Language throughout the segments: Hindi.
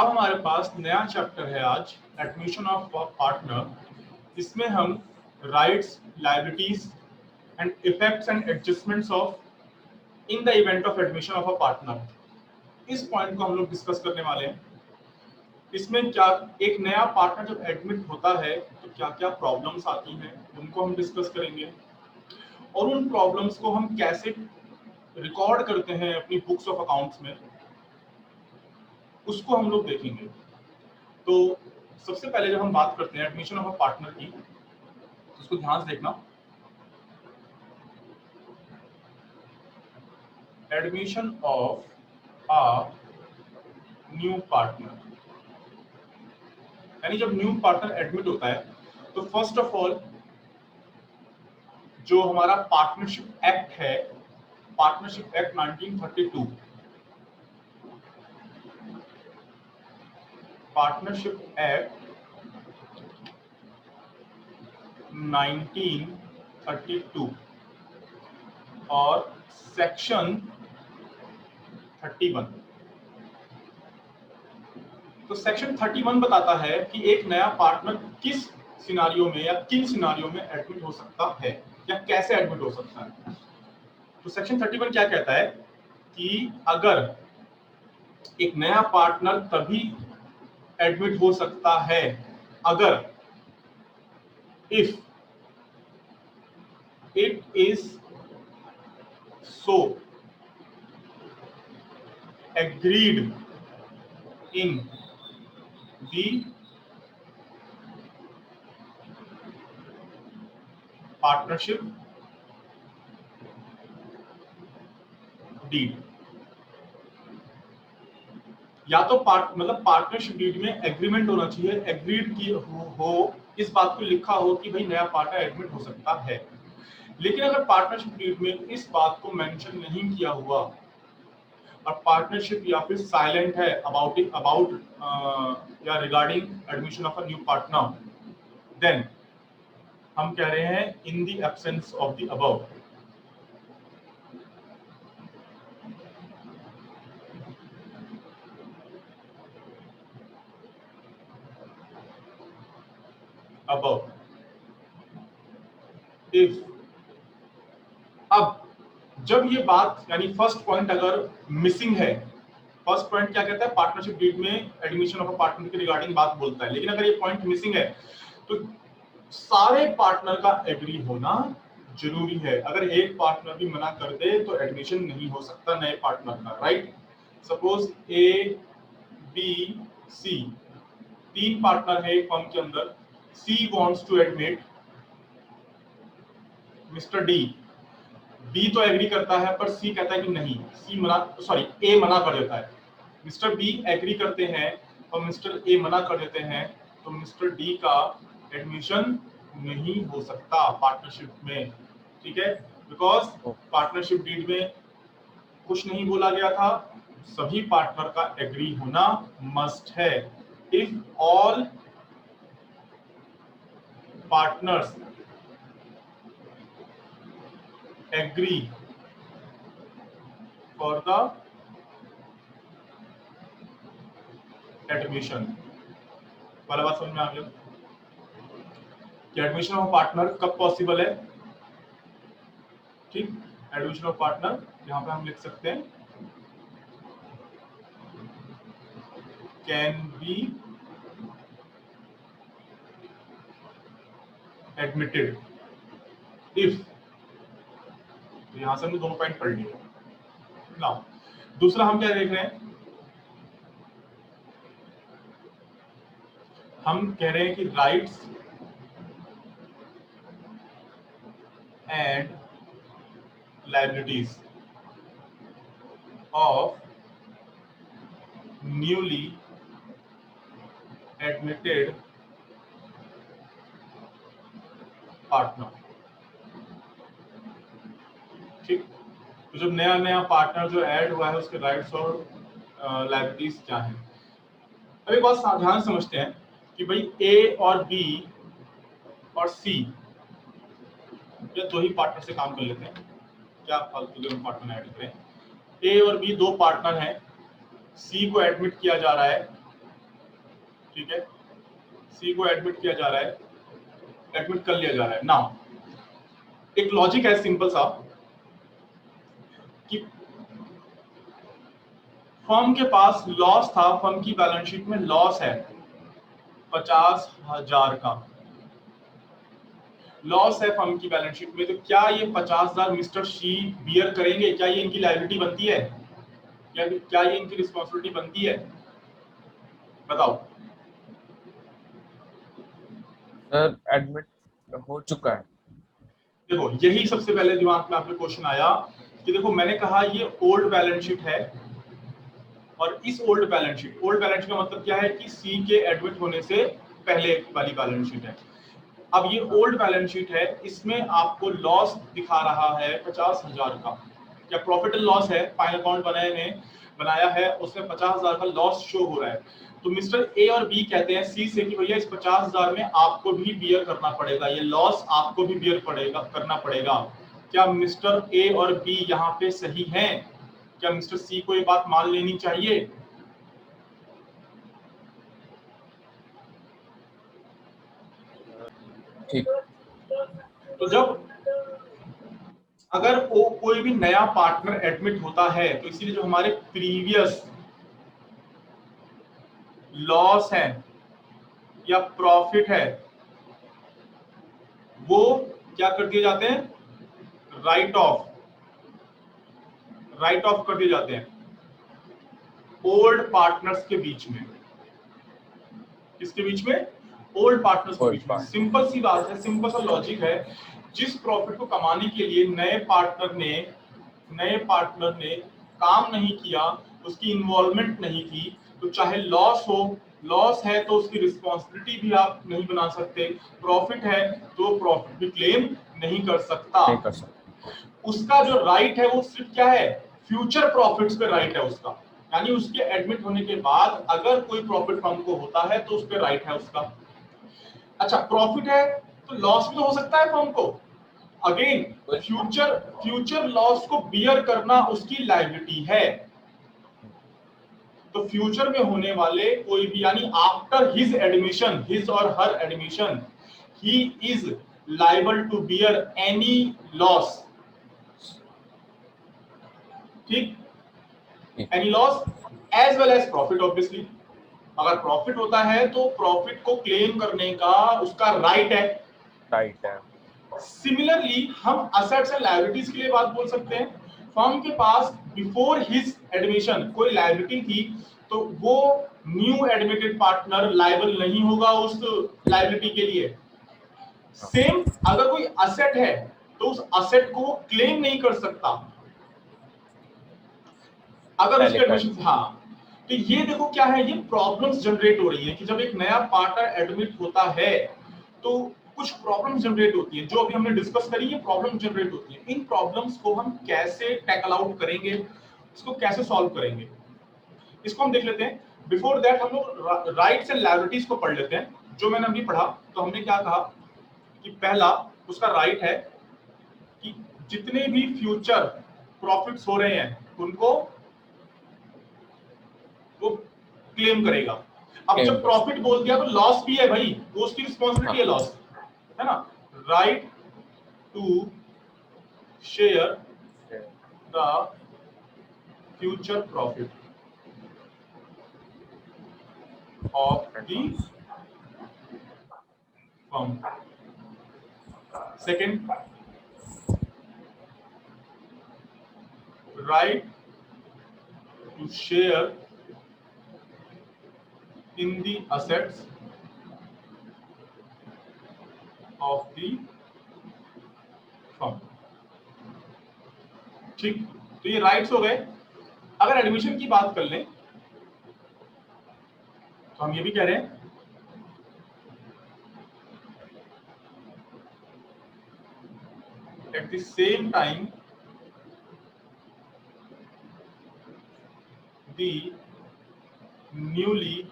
अब हमारे पास नया चैप्टर है आज, एडमिशन ऑफ पार्टनर। इसमें हम rights, liabilities and effects and adjustments of in the event of admission of a partner, इस पॉइंट को हम लोग डिस्कस करने वाले हैं। इसमें क्या एक नया पार्टनर जब एडमिट होता है तो क्या क्या प्रॉब्लम्स आती हैं उनको हम डिस्कस करेंगे, और उन प्रॉब्लम्स को हम कैसे रिकॉर्ड करते हैं अपनी बुक्स ऑफ अकाउंट्स में, उसको हम लोग देखेंगे। तो सबसे पहले जब हम बात करते हैं एडमिशन ऑफ अ पार्टनर की, तो उसको ध्यान से देखना। Admission of a new partner, यानी जब न्यू पार्टनर एडमिट होता है तो फर्स्ट ऑफ ऑल जो हमारा पार्टनरशिप एक्ट है, पार्टनरशिप एक्ट 1932, पार्टनरशिप एक्ट 1932 और सेक्शन 31। तो सेक्शन 31 बताता है कि एक नया पार्टनर किस सिनारियो में या किन सिनारियो में एडमिट हो सकता है या कैसे एडमिट हो सकता है। तो सेक्शन 31 क्या कहता है कि अगर एक नया पार्टनर तभी एडमिट हो सकता है अगर if it is so agreed in the partnership deed। या तो पार्टनरशिप डीड में एग्रीमेंट होना चाहिए, एग्रीड की हो इस बात को लिखा हो कि भाई नया पार्टनर एडमिट हो सकता है। लेकिन अगर पार्टनरशिप डीड में इस बात को मेंशन नहीं किया हुआ और पार्टनरशिप या फिर साइलेंट है अबाउट या regarding admission of a new partner, then हम कह रहे हैं in the absence of the above. If, अब जब ये बात यानी फर्स्ट पॉइंट अगर मिसिंग है, फर्स्ट पॉइंट क्या कहता है, पार्टनरशिप डीड में एडमिशन ऑफ अ पार्टनर के रिगार्डिंग बात बोलता है, लेकिन अगर ये पॉइंट मिसिंग है तो सारे पार्टनर का एग्री होना जरूरी है। अगर एक पार्टनर भी मना कर दे तो एडमिशन नहीं हो सकता नए पार्टनर का, right. Suppose A B C, तीन पार्टनर है एक फर्म के अंदर। C wants to admit mister D. B तो एग्री करता है पर सी कहता है कि नहीं, ए मना कर देता है। मिस्टर बी एग्री करते हैं और मिस्टर ए मना कर देते हैं, तो मिस्टर डी का एडमिशन नहीं हो सकता पार्टनरशिप में, ठीक है। बिकॉज पार्टनरशिप डीड में कुछ नहीं बोला गया था, सभी पार्टनर का एग्री होना मस्ट है। If all partners agree for the admission, वाला बात समझ में आ गया कि एडमिशन ऑफ पार्टनर कब पॉसिबल है, ठीक। एडमिशन ऑफ पार्टनर यहां पे हम लिख सकते हैं कैन बी एडमिटेड इफ, यहां से हमने दोनों पॉइंट पढ़ लिए ना। दूसरा हम क्या देख रहे हैं, हम कह रहे हैं कि rights and liabilities of newly admitted partner, ठीक। तो जब नया नया पार्टनर जो ऐड हुआ है उसके राइट्स और लायबिलिटीज क्या है। अब एक बात ध्यान समझते हैं कि भाई ए और बी और सी, ये दो ही पार्टनर से काम कर लेते हैं, क्या फालतू के पार्टनर ऐड करें। ए और बी दो पार्टनर हैं, सी को एडमिट किया जा रहा है ठीक है, सी को एडमिट किया जा रहा है, एडमिट कर लिया जा रहा है। नाउ एक लॉजिक है सिंपल सा कि फर्म के पास लॉस था, फर्म की बैलेंस शीट में लॉस है 50,000 का लॉस है फर्म की बैलेंस शीट में। तो क्या ये 50,000 मिस्टर सी बियर करेंगे? क्या ये इनकी लायबिलिटी बनती है? क्या ये इनकी रिस्पॉन्सिबिलिटी बनती है? बताओ। सर एडमिट हो चुका है। देखो यही सबसे पहले दिमाग में आपके क्वेश्चन आया कि देखो मैंने कहा ये ओल्ड बैलेंस शीट है, और इस ओल्ड बैलेंस शीट का मतलब क्या है कि सी के एडमिट होने से पहले वाली बैलेंस शीट है। अब ये ओल्ड बैलेंस शीट है, इसमें आपको लॉस दिखा रहा है 50,000 का। क्या प्रॉफिट एंड लॉस है? फाइनल अकाउंट बनाया है, उसमें 50,000 का लॉस शो हो रहा है। तो मिस्टर ए और बी कहते हैं सी से कि भैया इस 50,000 में आपको भी बियर करना पड़ेगा, ये लॉस आपको भी बियर करना पड़ेगा। क्या मिस्टर ए और बी यहाँ पे सही हैं? क्या मिस्टर सी को ये बात मान लेनी चाहिए? ठीक। तो जब अगर वो कोई भी नया पार्टनर एडमिट होता है तो इसीलिए जो हमारे प्रीवियस लॉस है या प्रॉफिट है वो क्या कर दिए जाते हैं? राइट ऑफ कर दिए जाते हैं ओल्ड पार्टनर्स के बीच में। किसके बीच में? ओल्ड पार्टनर्स के बीच में। सिंपल सी बात है, सिंपल सा लॉजिक है। जिस प्रॉफिट को कमाने के लिए नए पार्टनर ने काम नहीं किया, उसकी इन्वॉल्वमेंट नहीं की, तो चाहे लॉस है तो उसकी रिस्पॉन्सिबिलिटी भी आप नहीं बना सकते, प्रॉफिट है तो प्रॉफिट भी क्लेम नहीं कर सकता। उसका जो राइट है वो सिर्फ क्या है? फ्यूचर प्रॉफिट्स पे राइट है उसका। यानी उसके एडमिट होने के बाद अगर कोई प्रॉफिट फर्म को होता है तो उस पर राइट है उसका। अच्छा, प्रॉफिट है तो लॉस भी तो हो सकता है फर्म को। अगेन फ्यूचर लॉस को बियर करना उसकी लायबिलिटी है। तो फ्यूचर में होने वाले कोई भी, यानी आफ्टर हिज और हर admission, he is liable to bear any loss. ठीक, any loss as well as profit. Obviously अगर प्रॉफिट होता है तो प्रॉफिट को क्लेम करने का उसका राइट है। सिमिलरली हम असेट्स एंड लायबिलिटीज के लिए बात बोल सकते हैं। फर्म के पास बिफोर हिज एडमिशन कोई लायबिलिटी थी तो वो न्यू एडमिटेड पार्टनर लायबल नहीं होगा उस लायबिलिटी के लिए। सेम अगर कोई असेट है तो उस असेट को वो क्लेम नहीं कर सकता अगर उसके एडमिशन। हाँ, तो ये देखो क्या है, ये प्रॉब्लम्स जनरेट हो रही है कि जब एक नया पार्टनर एडमिट होता है तो कुछ प्रॉब्लम्स जनरेट होती है, जो अभी हमने डिस्कस करी, ये प्रॉब्लम जनरेट होती है। इन प्रॉब्लम्स को हम कैसे टैकल आउट करेंगे, इसको कैसे सॉल्व करेंगे, इसको हम देख लेते हैं। बिफोर दैट हम लोग राइट्स एंड लायबिलिटीज को पढ़ लेते हैं। जो मैंने अभी पढ़ा तो हमने क्या कहा कि पहला उसका राइट है कि जितने भी फ्यूचर प्रॉफिट्स हो रहे हैं उनको वो क्लेम करेगा। अब जब प्रॉफिट बोल दिया तो लॉस भी है भाई, वो उसकी रिस्पॉन्सिबिलिटी है, लॉस है ना। Right to share the future profit of the firm. Second, right to share in the assets of the firm। ठीक, तो ये राइट्स हो गए। अगर एडमिशन की बात कर लें तो हम ये भी कह रहे हैं at the same time the newly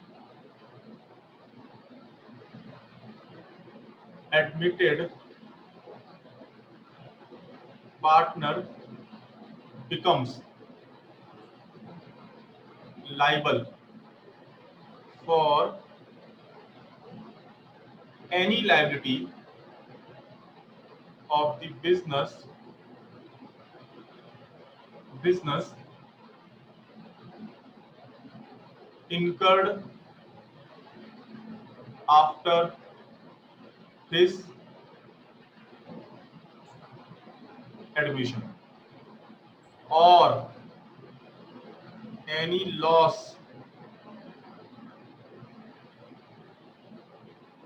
admitted partner becomes liable for any liability of the business incurred after his admission, or any loss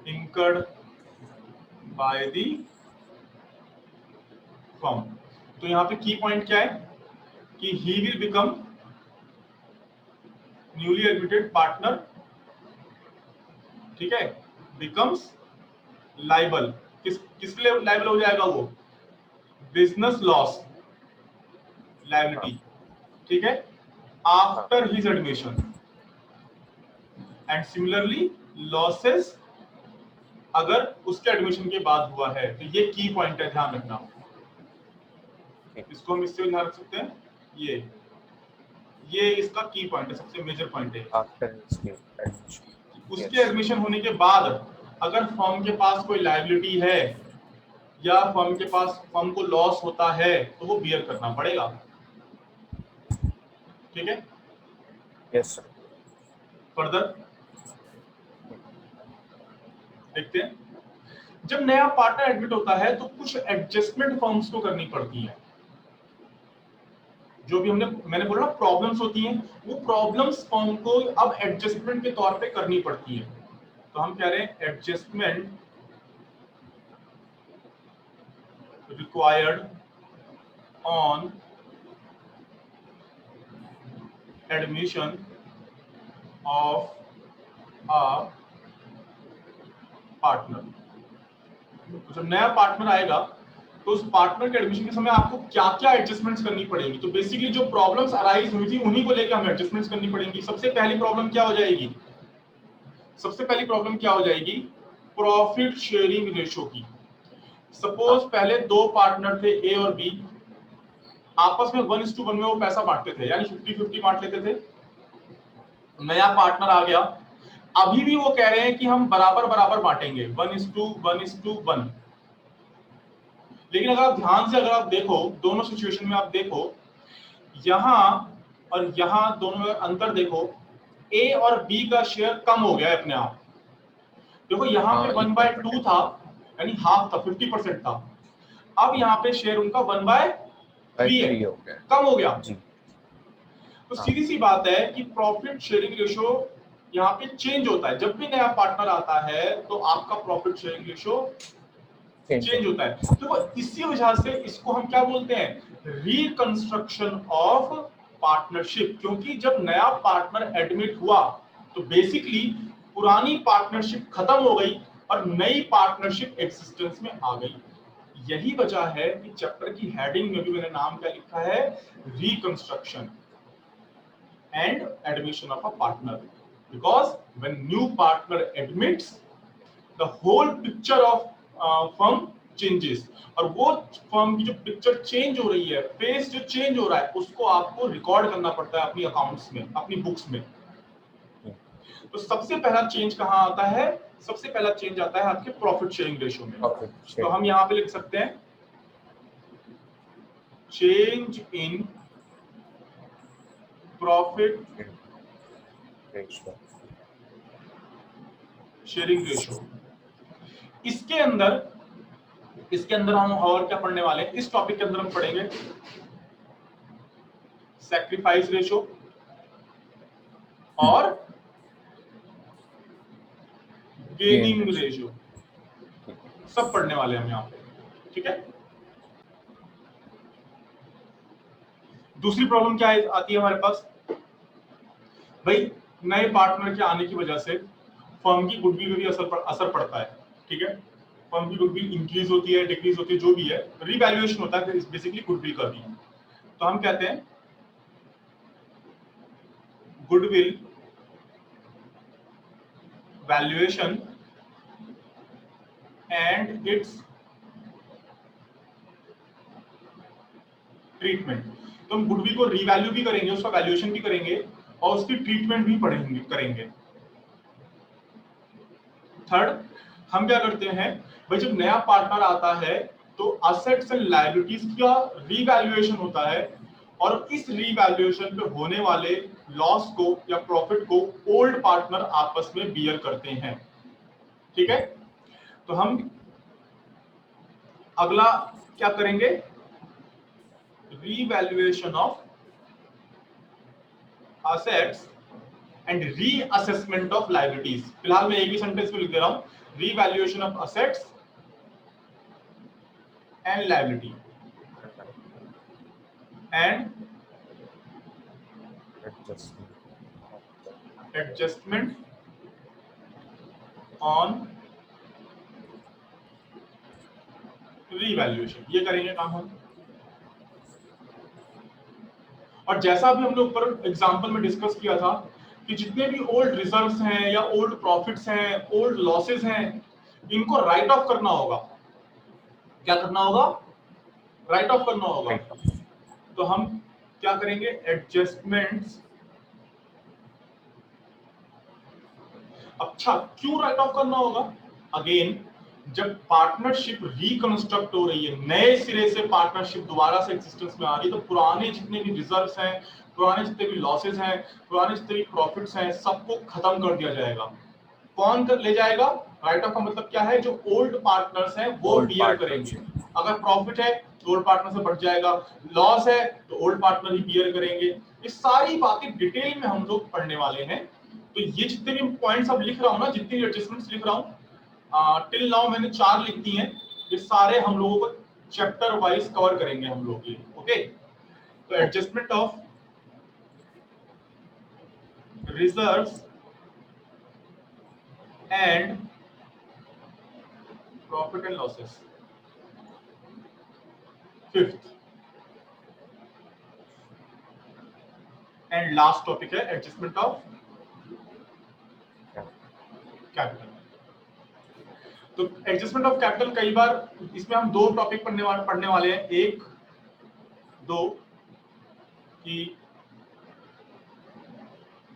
incurred by the firm. तो यहां पे की पॉइंट क्या है कि he will become newly admitted partner, ठीक है, becomes liable. किसके लिए लाइबल हो जाएगा वो? बिजनेस लॉस लाइबिलिटी, ठीक है, after his admission. And similarly losses अगर उसके एडमिशन के बाद हुआ है. तो ये की पॉइंट है, ध्यान रखना. इसको हम इससे ध्यान रख सकते हैं. ये इसका की पॉइंट है, सबसे मेजर पॉइंट है. उसके एडमिशन होने के बाद अगर फर्म के पास कोई लायबिलिटी है या फर्म को लॉस होता है तो वो बियर करना पड़ेगा. ठीक है. Yes sir. फर्दर देखते हैं. जब नया पार्टनर एडमिट होता है तो कुछ एडजस्टमेंट फर्म्स को करनी पड़ती है. जो भी मैंने बोला प्रॉब्लम्स होती हैं, वो प्रॉब्लम्स फर्म को अब एडजस्टमेंट के तौर पे करनी पड़ती है. तो हम कह रहे हैं adjustment required on admission of a partner. तो जब नया पार्टनर आएगा तो उस पार्टनर के एडमिशन के समय आपको क्या क्या एडजस्टमेंट्स करनी पड़ेगी. तो बेसिकली जो प्रॉब्लम्स अराइज हुई थी उन्हीं को लेकर हमें एडजस्टमेंट्स करनी पड़ेंगी. सबसे पहली प्रॉब्लम क्या हो जाएगी? प्रॉफिट शेयरिंग रेशो की. सपोज पहले दो पार्टनर थे ए और बी, आपस में 1:1 में वो पैसा बांटते थे, यानी 50-50 बांट लेते थे. नया पार्टनर आ गया, अभी भी वो कह रहे हैं कि हम बराबर बराबर बांटेंगे 1:1. लेकिन अगर आप ध्यान से देखो दोनों सिचुएशन में, आप देखो यहां और यहां दोनों में अंतर देखो. ए और बी का शेयर कम हो गया है अपने आप. देखो यहाँ पे 1/2 था, यानी हाफ था, 50% था. अब यहाँ पे शेयर उनका 1/3 है, कम हो गया. तो सीधी सी बात है कि प्रॉफिट शेयरिंग रेशो यहाँ पे चेंज होता है. जब भी नया पार्टनर आता है तो आपका प्रॉफिट शेयरिंग रेशो चेंज होता है. तो इसी वजह से इसको हम क्या बोलते हैं? Reconstruction of partnership. क्योंकि जब नया पार्टनर एडमिट हुआ तो बेसिकली पुरानी पार्टनरशिप खत्म हो गई और नई पार्टनरशिप एक्सिस्टेंस में आ गई. यही वजह है कि चैप्टर की हेडिंग में भी मैंने नाम क्या लिखा है? Reconstruction and admission of a partner. Because when new partner admits the whole picture of firm changes. और वो फर्म की जो पिक्चर चेंज हो रही है, फेस जो चेंज हो रहा है, उसको आपको रिकॉर्ड करना पड़ता है अपनी अकाउंट्स में, अपनी बुक्स में. तो सबसे पहला चेंज कहां आता है? सबसे पहला चेंज आता है आपके प्रॉफिट शेयरिंग रेशो में. तो हम यहां पे लिख सकते हैं change in profit sharing ratio. इसके अंदर हम और क्या पढ़ने वाले हैं? इस टॉपिक के अंदर हम पढ़ेंगे सैक्रिफाइस रेशो और गेनिंग रेशो, सब पढ़ने वाले हैं हम यहाँ पे. ठीक है. दूसरी प्रॉब्लम क्या आती है हमारे पास? भाई नए पार्टनर के आने की वजह से फर्म की गुडविल पे भी असर पड़ता है. ठीक है. फर्म की गुडविल इंक्रीज होती है, डिक्रीज होती है, जो भी है, रिवैल्यूएशन होता है बेसिकली गुडविल का भी. तो हम कहते हैं goodwill valuation and it's treatment. तो हम गुडविल को रीवैल्यू भी करेंगे, उसका वैल्यूएशन भी करेंगे और उसकी ट्रीटमेंट भी करेंगे. थर्ड, हम क्या करते हैं भाई, जब नया पार्टनर आता है तो असेट्स एंड लायबिलिटीज का रीवैल्यूएशन होता है, और इस रीवैल्यूएशन पे होने वाले लॉस को या प्रॉफिट को ओल्ड पार्टनर आपस में बियर करते हैं। ठीक है, तो हम अगला क्या करेंगे, revaluation of assets and reassessment of liabilities. फिलहाल मैं एक ही सेंटेंस में लिख दे रहा हूं, revaluation of assets and liability and adjustment on revaluation, ये करेंगे काम हम। और जैसा अभी हम लोग ऊपर एग्जांपल में डिस्कस किया था कि जितने भी ओल्ड रिजर्व्स हैं या ओल्ड प्रॉफिट्स हैं, ओल्ड लॉसेस हैं, इनको राइट ऑफ करना होगा। क्या करना होगा, राइट ऑफ करना होगा। तो हम क्या करेंगे, एडजस्टमेंट्स। अच्छा, क्यों राइट ऑफ करना होगा, अगेन जब पार्टनरशिप रिकंस्ट्रक्ट हो रही है, नए सिरे से पार्टनरशिप दोबारा से एक्सिस्टेंस में आ रही है, तो पुराने जितने भी रिजर्व्स हैं, पुराने जितने भी लॉसेस हैं, पुराने जितने भी प्रॉफिट्स हैं, सबको खत्म कर दिया जाएगा। कौन कर ले जाएगा, राइट ऑफ का मतलब क्या है, जो ओल्ड पार्टनर्स हैं वो बियर करेंगे। अगर प्रॉफिट है तो ओल्ड पार्टनर से बढ़ जाएगा, लॉस है तो ओल्ड पार्टनर ही बियर करेंगे। ये सारी बातें डिटेल में हम लोग पढ़ने वाले हैं। तो ये जितने भी पॉइंट्स अब लिख रहा हूं ना, जितनी भी एडजस्टमेंट्स लिख रहा हूं, टिल नाउ मैंने 4 लिख दी हैं, ये सारे हम लोगों को चैप्टर वाइज कवर करेंगे हम लोग ये। ओके, तो adjustment of reserves and profit and losses. Fifth and last topic है एडजस्टमेंट ऑफ कैपिटल। तो एडजस्टमेंट ऑफ कैपिटल, कई बार इसमें हम 2 टॉपिक पढ़ने वाले हैं, 1 2 कि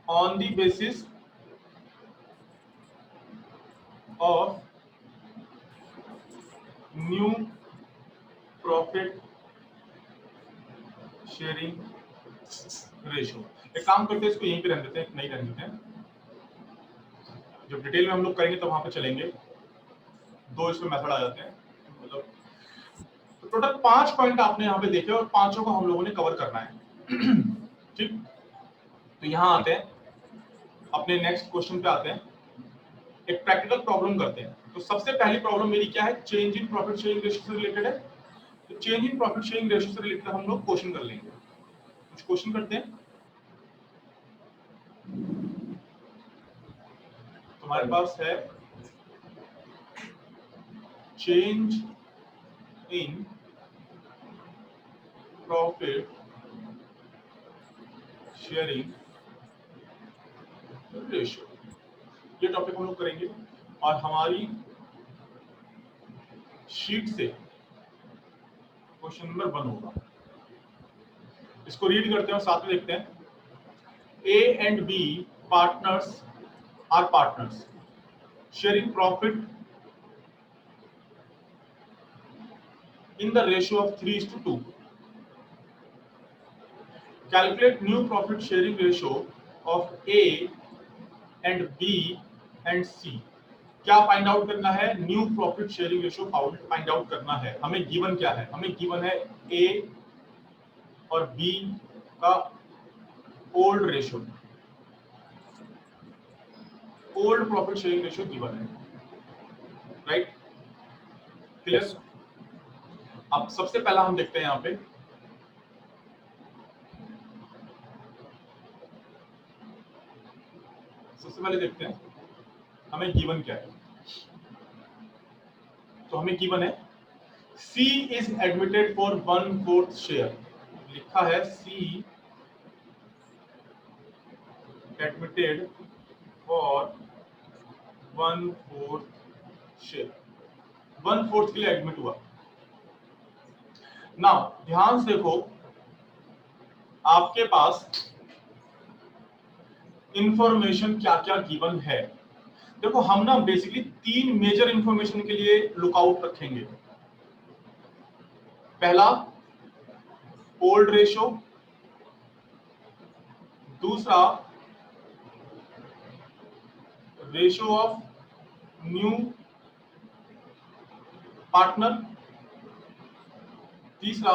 on the basis of new profit sharing ratio. एक काम करते हैं, इसको यहीं पे रहने देते हैं, नहीं रहने देते हैं, जब डिटेल में हम लोग करेंगे तो वहां पे चलेंगे। 2 इसमें मेथड आ जाते हैं, मतलब तो टोटल 5 पॉइंट आपने यहाँ पे देखे और 5 को हम लोगों ने कवर करना है। ठीक, तो यहाँ आते हैं, अपने नेक्स्ट क्वेश्चन पे आते हैं, एक प्रैक्टिकल प्रॉब्लम करते हैं। तो सबसे पहली प्रॉब्लम मेरी क्या है, change in profit sharing ratio से रिलेटेड है। तो change in profit sharing ratio से रिलेटेड हम लोग क्वेश्चन कर लेंगे। कुछ क्वेश्चन करते हैं। तुम्हारे पास है change in profit sharing ratio, ये टॉपिक हम लोग करेंगे। और हमारी शीट से क्वेश्चन नंबर 1 होगा, इसको रीड करते हैं और साथ में देखते हैं। A and B partners are partners sharing profit in the ratio of 3:2. Calculate new profit sharing ratio of A and B and C. क्या फाइंड आउट करना है, new profit sharing ratio find out करना है। हमें गिवन क्या है, हमें गिवन है A और B का old ratio, old profit sharing ratio given है, राइट, क्लियर। अब सबसे पहला हम देखते हैं यहाँ पे, सबसे पहले देखते हैं हमें गिवन क्या है। तो हमें गिवन है C is admitted for 1/4 share, लिखा है C admitted for 1/4 शेयर, 1/4 के लिए एडमिट हुआ। नाउ ध्यान से देखो, आपके पास इंफॉर्मेशन क्या क्या गिवन है। देखो हम ना बेसिकली 3 मेजर इंफॉर्मेशन के लिए लुकआउट रखेंगे। पहला ओल्ड रेशो, दूसरा रेशो ऑफ न्यू पार्टनर, तीसरा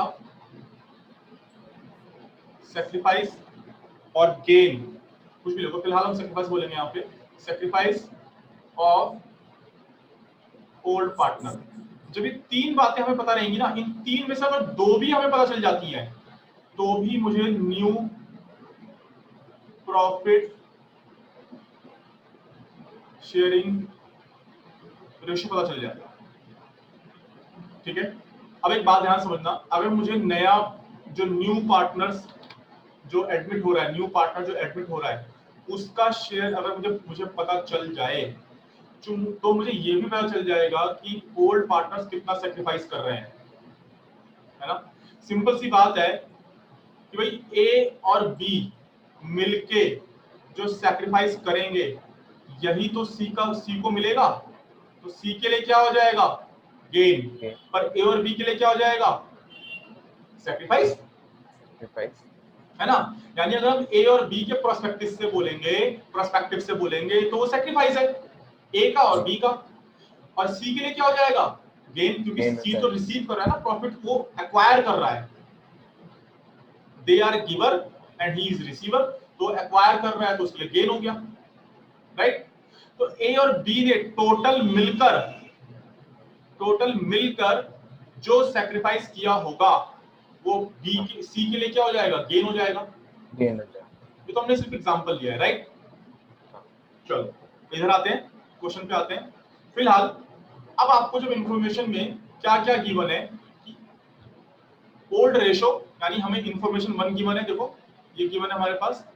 सेक्रीफाइस और गेन, कुछ भी लिखो, फिलहाल हम सेक्रीफाइस बोलेंगे यहाँ पे, सेक्रीफाइस ऑफ ओल्ड पार्टनर। जब ये 3 बातें हमें पता रहेंगी ना, इन 3 में से अगर 2 भी हमें पता चल जाती हैं तो भी मुझे न्यू प्रॉफिट शेयरिंग रेशो पता चल जाएगा। ठीक है, अब एक बात ध्यान समझना, अगर मुझे नया जो न्यू पार्टनर्स जो एडमिट हो रहा है, न्यू पार्टनर जो एडमिट हो रहा है, उसका शेयर अगर मुझे पता चल जाए तो मुझे ये भी पता चल जाएगा कि ओल्ड पार्टनर्स कितना सेक्रीफाइस कर रहे हैं, है ना। सिंपल सी बात है कि भाई ए और बी मिलके जो सेक्रीफाइस करेंगे यही तो सी को मिलेगा, तो सी के लिए क्या हो जाएगा, गेन, पर ए और बी के लिए क्या हो जाएगा, सेक्रीफाइस, है ना। यानी अगर हम ए और बी के प्रोस्पेक्टिव से बोलेंगे तो वो सेक्रीफाइस है ए का और बी का, और सी के लिए क्या हो जाएगा, गेन, क्योंकि सी तो रिसीव कर रहा है ना प्रॉफिट, वो एक्वायर कर रहा है, they are giver and he is receiver, तो एक्वायर कर रहा है तो उसके लिए गेन हो गया, राइट। तो ए और बी ने टोटल मिलकर जो सेक्रीफाइस किया होगा वो सी के लिए क्या हो जाएगा, गेन हो जाएगा। ये तो हमने सिर्फ एग्जांपल लिया है, राइट। चलो इधर आते हैं, क्वेश्चन पे आते हैं। फिलहाल अब आपको जब इंफॉर्मेशन में क्या क्या गिवन है, ओल्ड रेशो, यानी हमें इंफॉर्मेशन 1 गिवन है, देखो ये गिवन है हमारे पास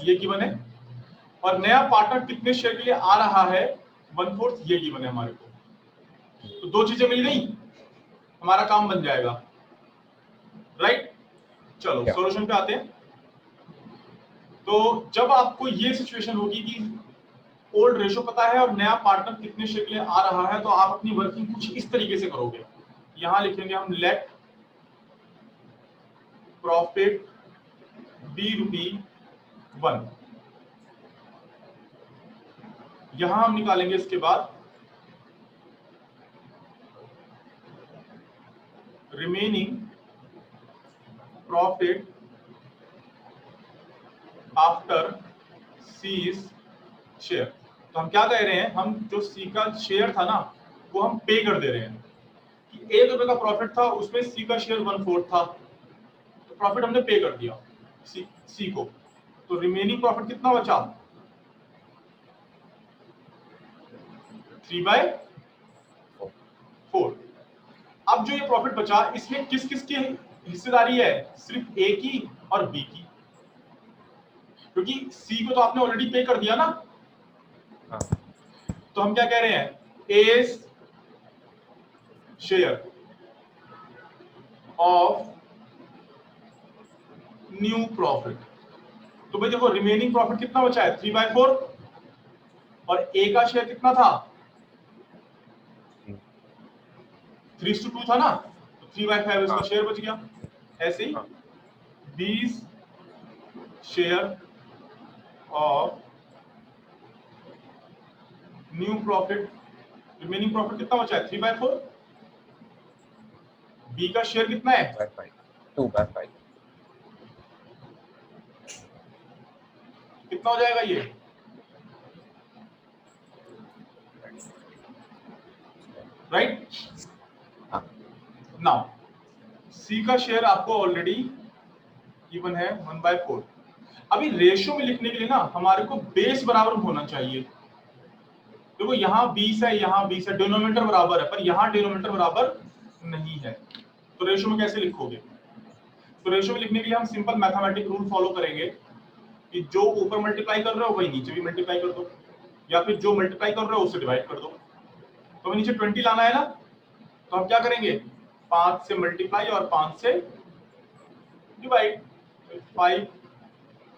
ये गिवन है, और नया पार्टनर कितने शेयर के लिए आ रहा है 1/4, ये गिवन है हमारे को। तो 2 चीजें मिल गई, हमारा काम बन जाएगा, राइट। चलो सॉल्यूशन पे आते हैं। तो जब आपको ये सिचुएशन होगी कि ओल्ड रेशो पता है और नया पार्टनर कितने शेयर के लिए आ रहा है, तो आप अपनी वर्किंग कुछ इस तरीके से करोगे। यहां लिखेंगे हम लेट प्रॉफिट बी ₹1, यहां हम निकालेंगे इसके बाद remaining profit after C's share. तो हम क्या कह रहे हैं, हम जो सी का शेयर था ना वो हम पे कर दे रहे हैं कि ₹1 का प्रॉफिट था, उसमें सी का शेयर 1/4 था, तो प्रॉफिट हमने पे कर दिया सी को, तो रिमेनिंग प्रॉफिट कितना बचा, 3/4। अब जो ये प्रॉफिट बचा इसमें किस किस की हिस्सेदारी है, सिर्फ ए की और बी की, क्योंकि सी को तो आपने ऑलरेडी पे कर दिया ना। तो हम क्या कह रहे हैं, ए शेयर ऑफ न्यू प्रॉफिट। तो भाई देखो रिमेनिंग प्रॉफिट कितना बचा है, 3/4, और ए का शेयर कितना था, 3:2 था ना, तो 3/5 इसका शेयर बच गया। ऐसे ही 20 share of new profit, remaining profit कितना बचा है, 3/4, बी का शेयर कितना है, 2/5, कितना हो जाएगा ये, राइट। नाउ सी का शेयर आपको ऑलरेडी गिवन है 1/4। अभी रेशियो में लिखने के लिए ना हमारे को बेस बराबर होना चाहिए। देखो यहाँ 20 है, यहाँ 20 है, डिनोमिनेटर बराबर है, पर यहाँ डिनोमिनेटर बराबर नहीं है, तो रेशियो में कैसे लिखोगे। तो रेशियो में लिखने के लिए हम सिंपल मैथमेटिक रूल फॉलो करेंगे कि जो ऊपर मल्टीप्लाई कर रहे हो वही नीचे भी मल्टीप्लाई कर दो, या फिर जो मल्टीप्लाई कर रहे हो उससे डिवाइड कर दो। तो हमें नीचे 20 लाना है ना, तो हम क्या करेंगे, 5 से मल्टीप्लाई और 5 से डिवाइड, 5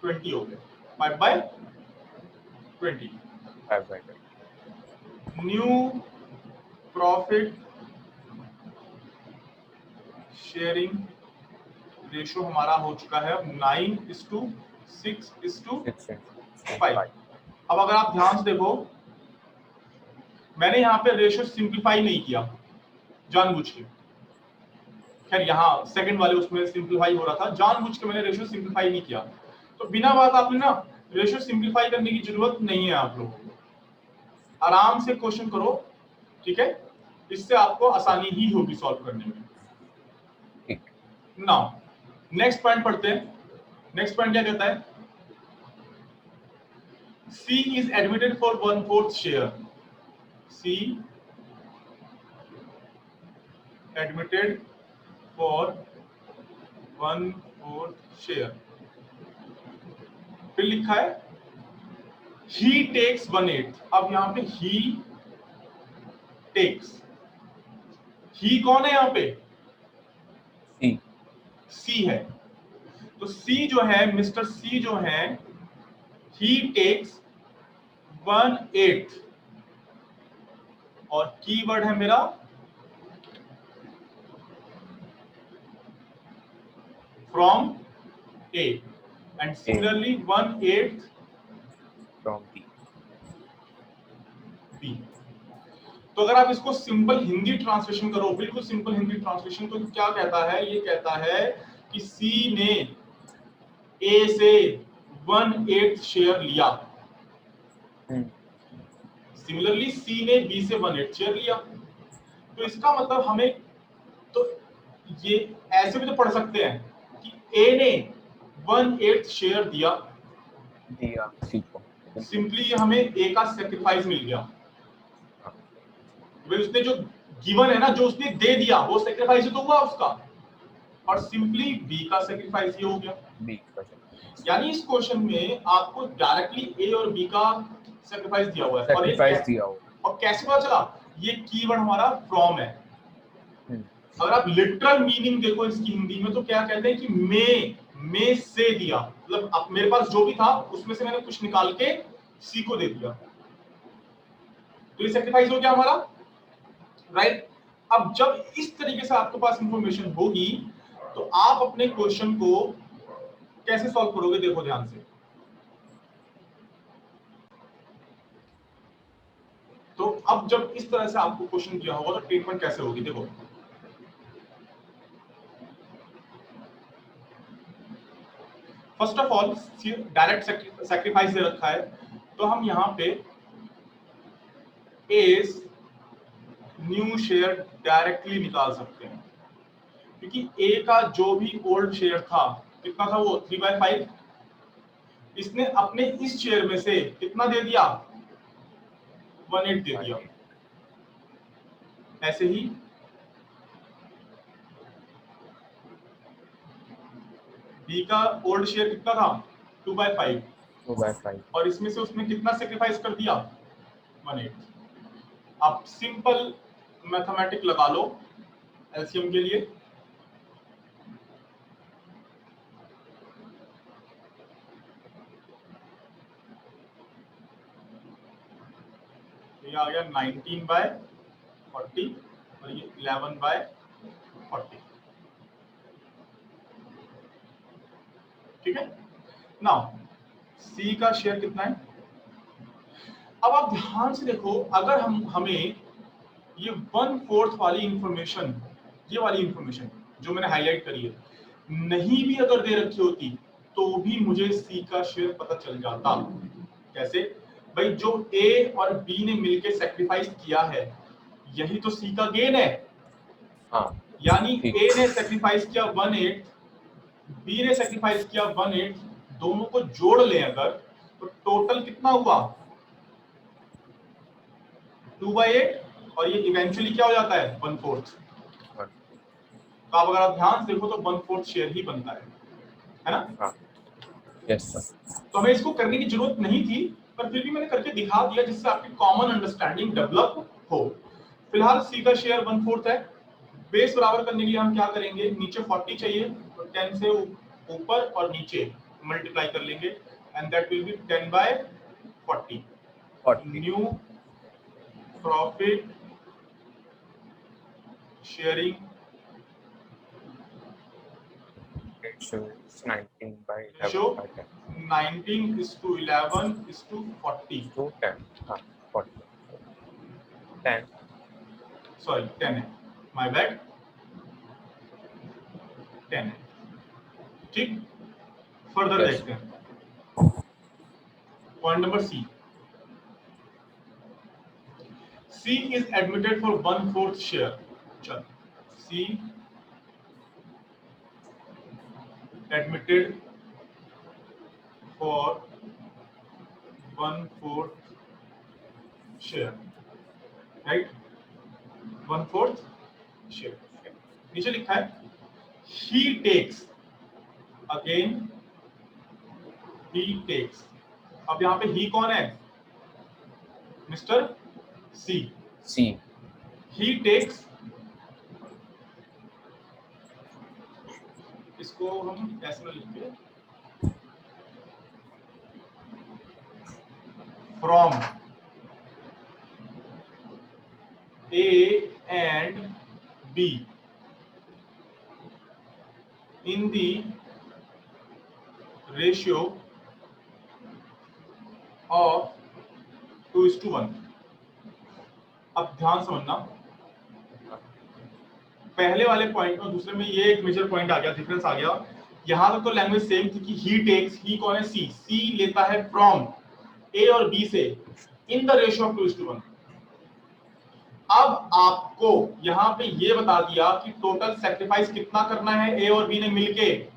20 हो गए, 5/20। 20। 5/20। न्यू प्रॉफिट शेयरिंग रेशो हमारा हो चुका है 9:6:5। अब अगर आप ध्यान से देखो, मैंने यहाँ पे रेशो सिंप्लीफाई नहीं किया जानबूझ के। खैर यहाँ सेकंड वाले उसमें सिंप्लीफाई हो रहा था, जानबूझ के मैंने रेशो सिंप्लीफाई नहीं किया। तो बिना बात आपने ना रेशो सिंप्लीफाई करने की जरूरत नहीं है आप लोगों को। आराम से क्वेश्चन करो, ठीक है, इससे आपको आसानी ही होगी सॉल्व करने में। नाउ नेक्स्ट पॉइंट पढ़ते हैं। नेक्स्ट पॉइंट क्या कहता है? C is admitted for 1/4 share. C admitted for 1/4 share. फिर लिखा है he takes 1/8। अब यहां पे he takes, he कौन है यहां पे? C है। तो C जो है, मिस्टर C जो है, he takes 1/8 और कीवर्ड है मेरा from A and similarly 1/8 from B। तो अगर आप इसको सिंपल हिंदी ट्रांसलेशन करो, बिल्कुल सिंपल हिंदी ट्रांसलेशन, तो क्या कहता है? ये कहता है कि C ने A से 1/8 शेयर लिया, सिमिलरली C ने B से 1/8 शेयर लिया। तो इसका मतलब हमें तो ये ऐसे भी तो पढ़ सकते हैं कि A ने 1/8 शेयर दिया C को, सिंपली हमें A का सेक्रीफाइस मिल गया। वे उसने जो गिवन है ना, जो उसने दे दिया, वो सेक्रीफाइस तो हुआ उसका, और सिंपली B का सेक्रीफाइस ये हो गया। यानी इस क्वेश्चन में आपको डायरेक्टली A और B का सेक्रीफाइस दिया हुआ है। और कैसे पता चला? ये कीवर्ड हमारा फ्रॉम है। अगर आप लिटरल मीनिंग देखो इसकी हिंदी में, तो क्या कहते हैं कि में से दिया, मतलब अब मेरे पास जो भी था उसमें से मैंने कुछ निकाल के C को दे दिया, तो ये सेक्रीफाइस हो गया हमारा, राइट। अब जब इस तरीके से आपके पास इंफॉर्मेशन होगी तो आप अपने क्वेश्चन को कैसे सॉल्व करोगे? देखो ध्यान से। तो अब जब इस तरह से आपको क्वेश्चन किया होगा तो ट्रीटमेंट कैसे होगी? देखो, first of all direct sacrifice दे रखा है, तो हम यहाँ पे एज न्यू शेयर डायरेक्टली निकाल सकते हैं, क्योंकि ए का जो भी ओल्ड शेयर था कितना था? वो 3/5। इसने अपने इस शेयर में से कितना दे दिया? 1/8 दे दिया। ऐसे ही बी का ओल्ड शेयर कितना था? 2/5 और इसमें से उसने कितना सेक्रीफाइस कर दिया? 1/8। अब सिंपल मैथमेटिक लगा लो एलसीएम के लिए। ये आ गया 19/40 और ये 11/40, ठीक है। नाउ सी का शेयर कितना है? अब आप ध्यान से देखो, अगर हमें ये 1/4 वाली इंफॉर्मेशन, ये वाली इंफॉर्मेशन जो मैंने हाईलाइट करी है, नहीं भी अगर दे रखी होती तो भी मुझे सी का शेयर पता चल जाता। कैसे भाई? जो ए और बी ने मिलके सैक्रिफाइस किया है, यही तो सी का गेन है। यानी ए ने सैक्रिफाइस किया 1/8, बी ने सैक्रिफाइस किया 1/8, दोनों को जोड़ लें अगर, तो टोटल कितना हुआ? 2/8, और ये इवेंचुअली क्या हो जाता है? 1/4। तो अब अगर आप ध्यान से देखो तो 1/4 शेयर ही बनता है ना? Yes sir. तो हमें इसको करने की जरूरत नहीं थी, पर फिर भी मैंने करके दिखा दिया जिससे आपकी कॉमन अंडरस्टैंडिंग डेवलप हो। फिलहाल सी का शेयर 1/4 है। बेस बराबर करने के लिए हम क्या करेंगे? नीचे 40 चाहिए, तो 10 से ऊपर और नीचे मल्टीप्लाई कर लेंगे, and that will be 10/40। 40 40 new profit sharing ratio is 19 by 11 ratio by 10 19:11:40 to 10 हाँ 40 10 सॉरी 10 है, माय बैड 10 है। ठीक, फर्दर Yes. देखते हैं point number C. C is admitted for 1/4 share. चल C admitted for 1/4 share, right, 1/4 share. नीचे लिखा है he takes, again he takes। अब यहां पे he कौन है? Mister C. C he takes, इसको हम ऐसे में लिखते हैं from A and B in the ratio of 2:1। अब ध्यान समझना, पहले वाले पॉइंट और दूसरे में ये एक मेजर पॉइंट आ गया, डिफरेंस आ गया। यहां तक तो लैंग्वेज सेम थी कि ही टेक्स, ही कौन है? सी। सी लेता है फ्रॉम ए और बी से इन द रेशियो ऑफ 2:1। अब आपको यहां पे ये बता दिया कि टोटल सैक्रिफाइस कितना करना है ए और बी ने मिलके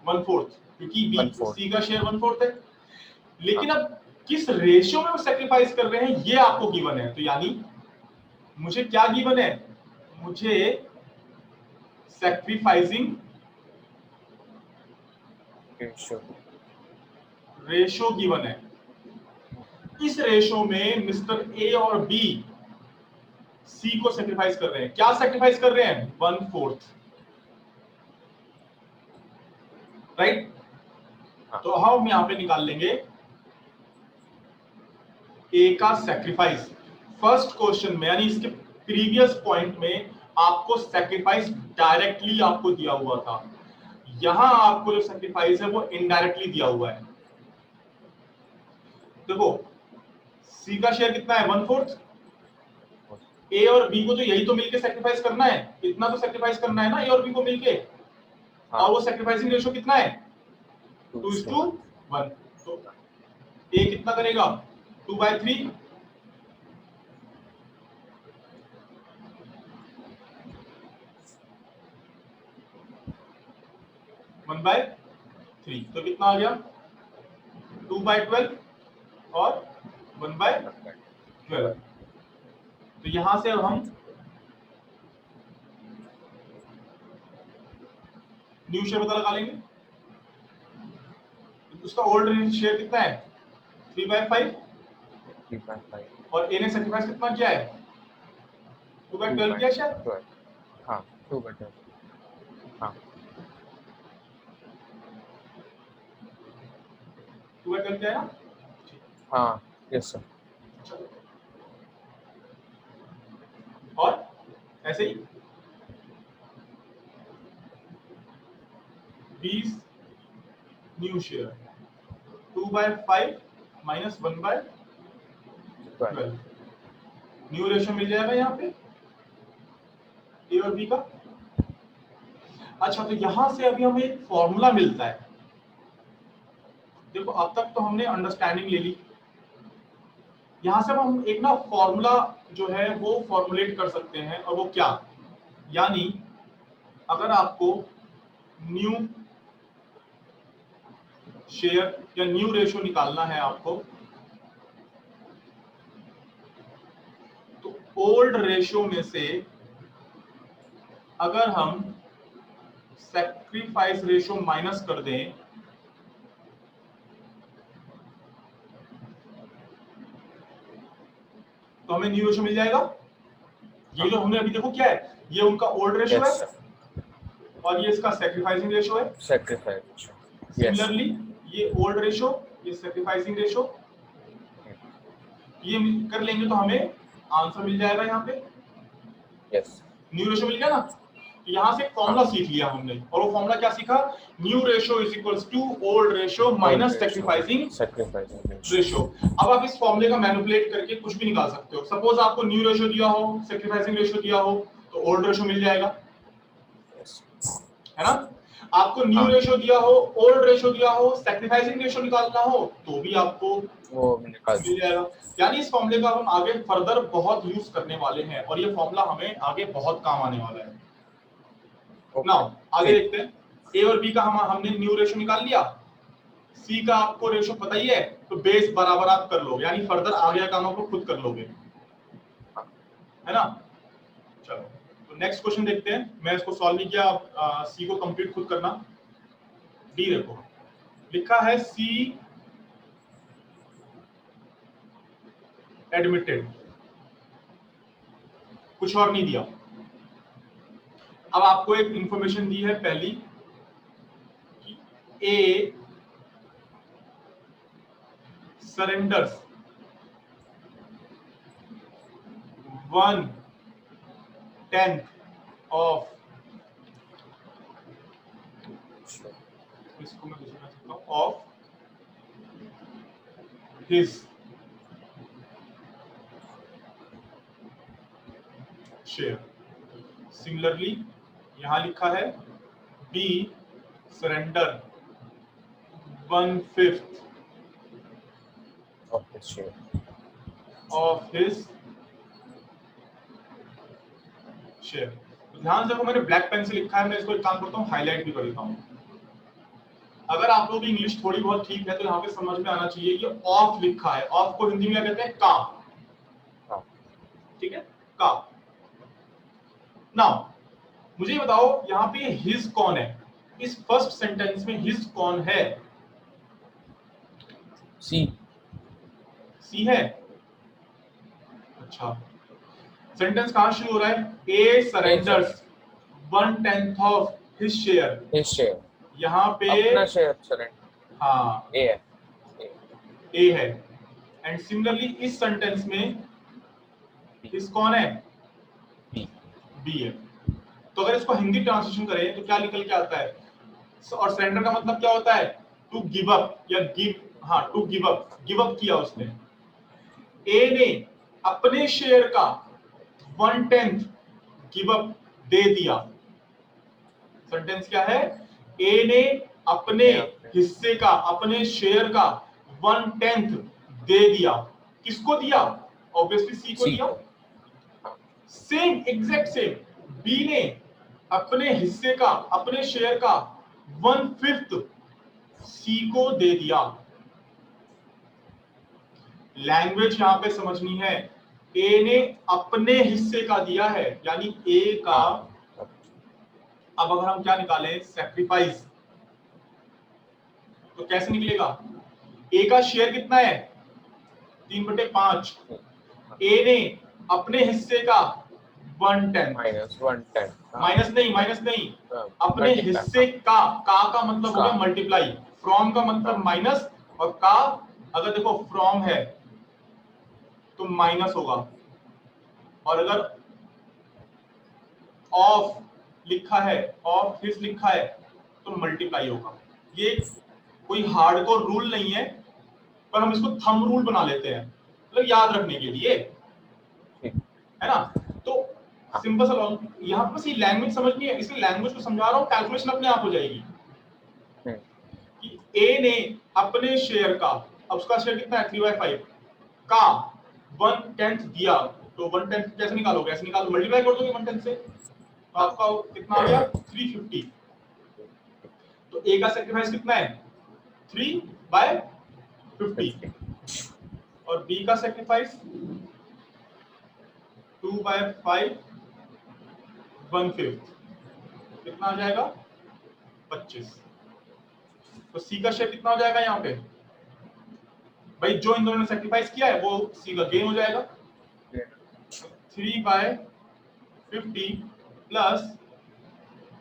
1/4, क्योंकि बी 1/4 सी का शेयर 1/4 है। लेकिन अब किस रेशियो में वो सैक्रिफाइस कर रहे हैं ये आपको गिवन है। तो यानी मुझे क्या गिवन है? मुझे सैक्रिफाइसिंग ratio रेशियो गिवन है। इस रेशियो में मिस्टर ए और बी सी को सैक्रिफाइस कर रहे हैं। क्या सैक्रिफाइस कर रहे हैं? 1/4, राइट। तो हम यहां पे निकाल लेंगे ए का सैक्रिफाइस। फर्स्ट क्वेश्चन में यानी इसके प्रीवियस पॉइंट में आपको सैक्रिफाइस डायरेक्टली आपको दिया हुआ था, यहां आपको जो सैक्रिफाइस है वो इनडायरेक्टली दिया हुआ है। देखो सी का शेयर कितना है? 1/4। ए और बी को तो यही तो मिलके सैक्रिफाइस करना है, इतना तो सैक्रिफाइस करना है ना ए और बी को मिलके। और वो सैक्रिफाइसिंग रेशियो कितना है? 2:1। तो ए कितना करेगा? 2/3। 1/3 तो कितना आ गया? 2/12 और 1/12। तो यहां से अब हम न्यू शेयर पता लगा लेंगे। उसका ओल्ड शेयर कितना है? 3/5। 3/5 और ए ने सैक्रिफाइस कितना किया है? 2/12 किया शायद। हाँ 2/12 हाँ 2/12 किया है ना? हाँ यस सर। और ऐसे ही 20 new share 2/5 minus 1/12 new ratio मिल जाएगा यहाँ पे ए और बी का। अच्छा, तो यहां से अभी हमें एक फॉर्मूला मिलता है। देखो अब तक तो हमने अंडरस्टैंडिंग ले ली, यहां से हम एक ना फॉर्मूला जो है वो फॉर्मुलेट कर सकते हैं। और वो क्या? यानी अगर आपको न्यू शेयर या न्यू रेशियो निकालना है आपको, तो ओल्ड रेशियो में से अगर हम सैक्रिफाइस रेशियो माइनस कर दें तो हमें न्यू रेशियो मिल जाएगा। ये जो हमने अभी देखो क्या है, ये उनका ओल्ड रेशियो है और ये इसका सैक्रिफाइसिंग रेशियो है। सैक्रिफाइस सिमिलरली ये ओल्ड रेशो, ये सैक्रिफाइसिंग रेशो, ये कर लेंगे तो हमें आंसर मिल जाएगा यहाँ पे। यस न्यू रेशो मिल गया ना। यहाँ से फॉर्मूला सीख लिया हमने, और वो फॉर्मूला क्या सीखा? New ratio is equals to old ratio minus sacrificing ratio. अब आप इस फॉर्मूले का मैनिपुलेट करके कुछ भी निकाल सकते हो। सपोज आपको न्यू रेशो दिया हो, सैक्रिफाइसिंग रेशो दिया हो, तो ओल्ड रेशो मिल जाएगा, है ना। आपको न्यू रेशो दिया हो, ओल्ड रेशो दिया हो, सैक्रिफाइसिंग रेशो निकालना हो तो भी आपको वो मिल जाएगा। यानी इस फॉर्मूले का हम आगे फर्दर बहुत यूज करने वाले हैं, और ये फॉर्मूला हमें आगे बहुत काम आने वाला है। नाउ आगे देखते हैं। ए और बी का हमने न्यू रेशो निकाल लिया, सी का आपको रेशो पता ही है, तो बेस बराबर आप कर लोगे, यानी फर्दर आगे का काम आपको खुद कर लोगे, है ना। चलो तो नेक्स्ट क्वेश्चन देखते हैं। मैं इसको सॉल्व नहीं किया, आप सी को कंप्लीट खुद करना। डी देखो, लिखा है सी एडमिटेड, कुछ और नहीं दिया। अब आपको एक इंफॉर्मेशन दी है पहली कि ए सरेंडर्स 1/10 ऑफ, इसको मैं दूसरा सकता हूं, ऑफ हिज शेयर। सिमिलरली यहां लिखा है B surrender 1/5 of his share share. ध्यान से, मैंने ब्लैक पेन से लिखा है, मैं इसको एक काम करता हूँ हाईलाइट भी कर देता हूँ। अगर आप लोग इंग्लिश थोड़ी बहुत ठीक है तो यहाँ पे समझ में आना चाहिए कि ऑफ लिखा है। ऑफ को हिंदी में क्या कहते हैं? का। ठीक है, का। नाउ मुझे बताओ यहाँ पे हिज कौन है? इस फर्स्ट सेंटेंस में हिज कौन है? सी। सी है। अच्छा, सेंटेंस कहां शुरू हो रहा है? ए सरेंडर्स 1/10 ऑफ हिज शेयर। यहाँ पे अपना शेयर सरेंडर, हाँ ए है, ए है। एंड सिमिलरली इस सेंटेंस में हिज कौन है? बी है। तो अगर इसको हिंदी ट्रांसलेशन करें तो क्या निकल के आता है? और सरेंडर का मतलब क्या होता है? टू गिव अप या गिव, हाँ टू गिव अप किया उसने। ए ने अपने शेयर का 1/10 गिव अप दे दिया। सेंटेंस क्या है? ए ने अपने हिस्से का, अपने शेयर का 1/10 दे दिया। किसको दिया? ऑब्वियसली सी को दिया। सेम, एग्जैक्ट सेम, बी ने अपने हिस्से का, अपने शेयर का 1/5 सी को दे दिया। लैंग्वेज यहां पे समझनी है। ए ने अपने हिस्से का दिया है, यानी ए का। अब अगर हम क्या निकालें? सैक्रिफाइस, तो कैसे निकलेगा? ए का शेयर कितना है? 3/5। ए ने अपने हिस्से का 1/10, माइनस नहीं, अपने हिस्से का मतलब हो गया मल्टीप्लाई, फ्रॉम का मतलब माइनस, और का अगर देखो फ्रॉम है तो माइनस होगा, और अगर ऑफ लिखा है, ऑफ हिज लिखा है तो मल्टीप्लाई होगा। ये कोई हार्डकोर रूल नहीं है, पर हम इसको थंब रूल बना लेते हैं, मतलब याद रखने के लिए, है ना। तो सिंपल सा लॉजिक, यहाँ पर बस ये लैंग्वेज समझनी है, इसलिए लैंग्वेज को समझा रहा हूँ, कैलकुलेशन अपने आप हो जाएगी। कि ए ने अपने शेयर का, अब उसका शेयर कितना है? 3/5 का 1/10 दिया, तो 1/10 कैसे निकालोगे? ऐसे निकालो, मल्टीप्लाई कर दोगे 1/10 से, तो आपका कितना आ गया? 350। तो ए का सैक्रिफाइस कितना है? 3/50, और बी का सैक्रिफाइस 2/5 1/5, कितना आ जाएगा? 25। तो सी का शेयर कितना हो जाएगा यहाँ पे? भाई जो इन दोनों ने सैक्रिफाइस किया है वो सी का गेन हो जाएगा। 3/50 प्लस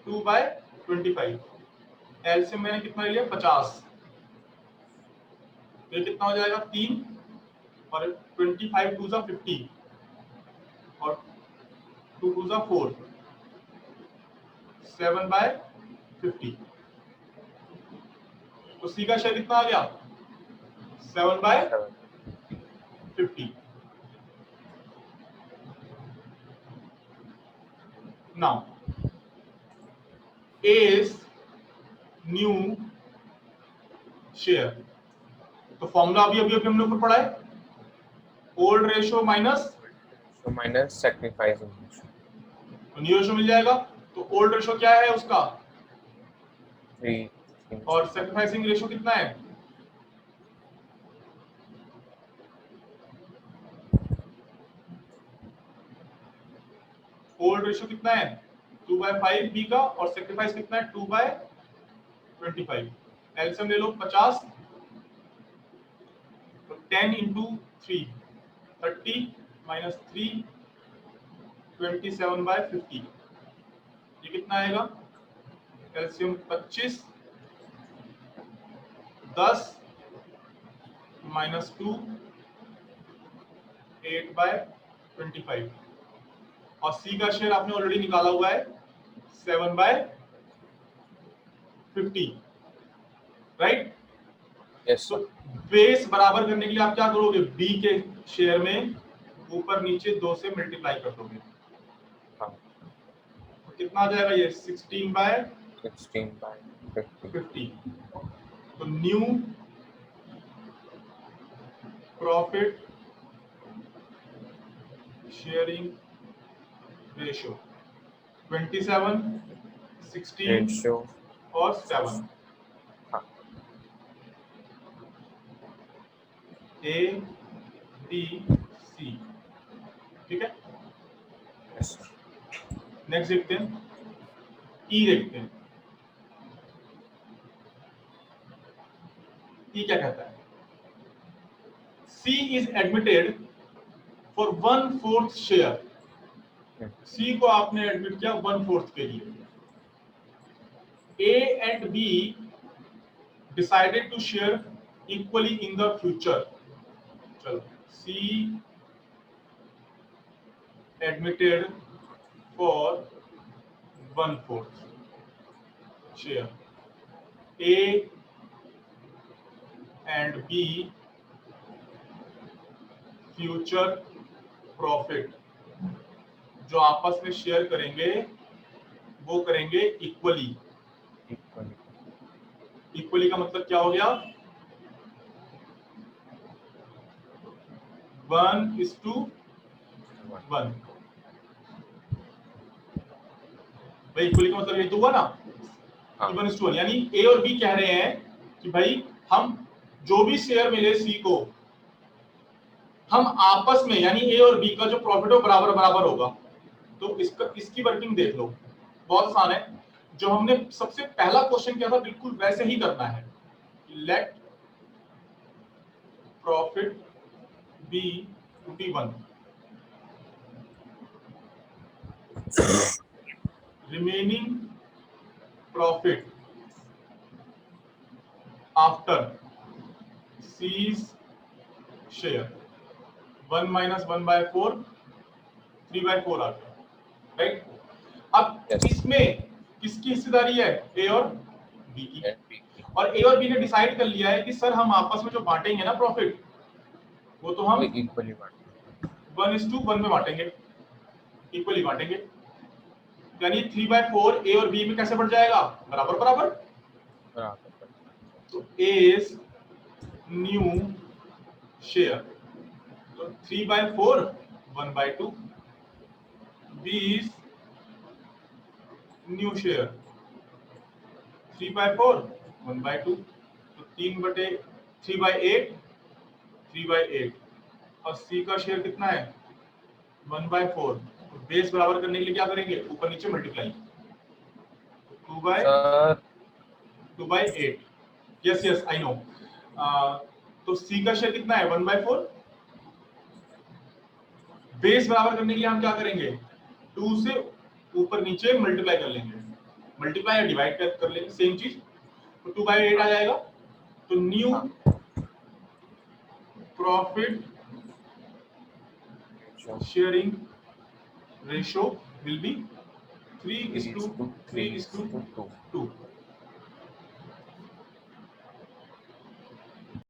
2/25, एलसीएम मैंने कितना लिया? 50। ये कितना हो जाएगा 3 और 25 टू जा 50 और 2 टू जा 4 7/50। तो सी का शेयर कितना आ गया 7/50। Now A is new share. तो फॉर्मूला अभी अभी अभी हमने ऊपर पढ़ा है, ओल्ड रेशियो माइनस तो माइनस सैक्रिफाइसिंग रेशियो, तो न्यू रेशियो मिल जाएगा। तो ओल्ड रेशियो क्या है उसका 3 और सैक्रिफाइसिंग रेशियो कितना है ओल्ड रेशियो कितना है 2/5 बी का और सैक्रिफाइस कितना है 2/25। एलसीएम ले लो 50 तो 10 into 3 30 minus 3 27/50। ये कितना आएगा एलसीएम 25 10 minus 2 8/25 और सी का शेयर आपने ऑलरेडी निकाला हुआ है 7/50 राइट। यस तो बेस बराबर करने के लिए आप क्या करोगे बी के शेयर में ऊपर नीचे 2 से मल्टीप्लाई कर दोगे। हाँ तो कितना आ जाएगा ये 16/50। तो new profit sharing ratio 27 16 ratio और 7 हाँ ए बी सी ठीक है। Yes sir. नेक्स्ट देखते हैं ई देखते हैं ई क्या कहता है C is admitted for 1/4 share. C को आपने एडमिट किया 1/4 के लिए। A and B decided to share equally in the future. चलो C admitted for 1/4 share. A and B future profit जो आपस में शेयर करेंगे वो करेंगे इक्वली। इक्वली का मतलब क्या हो गया 1:1। भाई इक्वली का मतलब ये तो हुआ ना 1:1 यानी ए और बी कह रहे हैं कि भाई हम जो भी शेयर मिले सी को हम आपस में यानी ए और बी का जो प्रॉफिट हो बराबर बराबर होगा। तो इसकी वर्किंग देख लो बहुत आसान है। जो हमने सबसे पहला क्वेश्चन किया था बिल्कुल वैसे ही करना है। Let profit be to be 1 remaining profit after C's share 1 - 1/4 3/4 आ गया राइट। अब इसमें किसकी हिस्सेदारी है ए और बी की और ए और बी ने डिसाइड कर लिया है कि सर हम आपस में जो बांटेंगे ना प्रॉफिट वो तो हम इक्वली 1:1 में बांटेंगे इक्वली बांटेंगे। यानी 3/4 ए और बी में कैसे बढ़ जाएगा बराबर बराबर। तो ए इज न्यू शेयर तो 3/4 1/2 बी इज न्यू शेयर 3/4 1/2 तो 3/8 3/8 और सी का शेयर कितना है 1/4। तो बेस बराबर करने के लिए क्या करेंगे ऊपर नीचे multiply 2/8। Yes yes I know. तो सी का शेयर कितना है 1/4। बेस बराबर करने के लिए हम क्या करेंगे 2 से ऊपर नीचे मल्टीप्लाई कर लेंगे मल्टीप्लाई या डिवाइड कर लेंगे सेम चीज। तो 2/8 आ जाएगा। तो new profit sharing ratio will be 3:2.